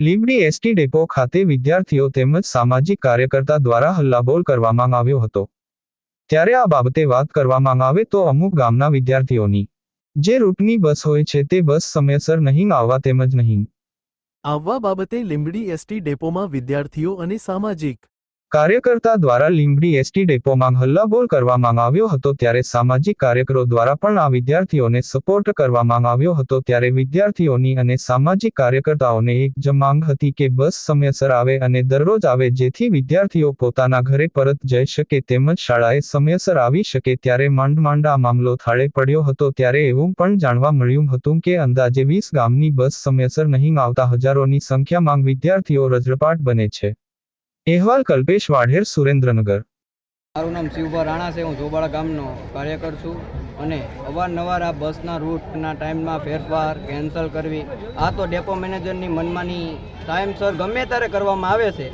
Limbdi ST depot ખાતે વિદ્યાર્થીઓ તેમજ સામાજિક કાર્યકર્તા દ્વારા હલ્લાબોલ કરવામાં આવ્યો હતો। ત્યારે આ બાબતે વાત કરવામાં આવે તો અમુક ગામના વિદ્યાર્થીઓની જે રૂટની બસ હોય છે તે બસ સમયસર નહીં આવવા તેમજ નહીં આવવા બાબતે લીંબડી એસટી ડેપોમાં વિદ્યાર્થીઓ અને સામાજિક કાર્યકર્તા દ્વારા લીંબડી એસટી ડેપોમાં હલ્લાબોલ કરવામાં આવ્યો હતો। ત્યારે સામાજિક કાર્યકરો દ્વારા પણ આ વિદ્યાર્થીઓને સપોર્ટ કરવામાં આવ્યો હતો। ત્યારે વિદ્યાર્થીઓની અને સામાજિક કાર્યકર્તાઓને એક જ માંગ હતી કે બસ સમયસર આવે અને દરરોજ આવે, જેથી વિદ્યાર્થીઓ પોતાના ઘરે પરત જઈ શકે તેમજ શાળાએ સમયસર આવી શકે। ત્યારે માંડ આ મામલો થાળે પડ્યો હતો। ત્યારે એવું પણ જાણવા મળ્યું હતું કે અંદાજે 20 ગામની બસ સમયસર નહીં આવતા હજારોની સંખ્યામાં વિદ્યાર્થીઓ રજળપાટ બને છે। અહેવાલ કલ્પેશ વાઢેર, સુરેન્દ્રનગર। મારું નામ શિવભા રાણા છે। હું જોબાળા ગામનો કાર્યકર છું અને અવારનવાર આ બસના રૂટના ટાઈમમાં ફેરફાર કેન્સલ કરવી આ તો ડેપો મેનેજરની મનમાની ટાઈમસર ગમે ત્યારે કરવામાં આવે છે।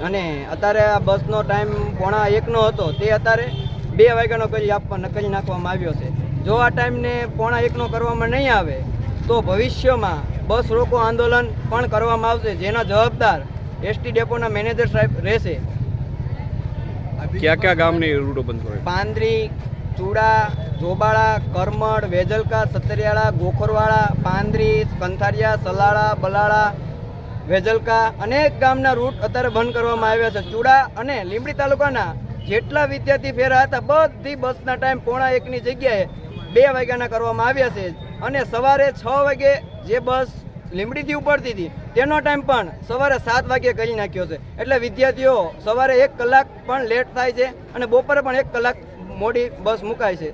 અને અત્યારે આ બસનો ટાઈમ 1:45નો હતો તે અત્યારે 2 વાગ્યાનો કરી નાખવામાં આવ્યો છે। જો આ ટાઈમને 1:45નો કરવામાં નહીં આવે તો ભવિષ્યમાં બસ રોકો આંદોલન પણ કરવામાં આવશે, જેના જવાબદાર એસટી ડેપોના મેનેજર સાહેબ રહેશે। क्या ગામની રૂટો બંધ હોય? પાંદરી, ચૂડા, જોબાળા, કરમડ, વેજલકા, સતરિયાળા, ગોખરવાળા, પાંદરી, કંથારિયા, સલાળા, બલાળા, વેજલકા અનેક ગામના રૂટ અત્યારે બંધ કરવામાં આવ્યા છે। ચૂડા અને લીંબડી તાલુકાના જેટલા વિદ્યાર્થી ફેરા હતા બધી બસના ટાઈમ 1:45ની જગ્યાએ 2 વાગ્યાના કરવામાં આવ્યા છે। અને સવારે 6 વાગે જે બસ લીંબડીથી ઉપડતી હતી તેનો ટાઈમ પણ સવારે 7 વાગ્યે કરી નાખ્યો છે। એટલે વિદ્યાર્થીઓ સવારે 1 કલાક પણ લેટ થાય છે અને બપોરે પણ 1 કલાક મોડી બસ મુકાય છે।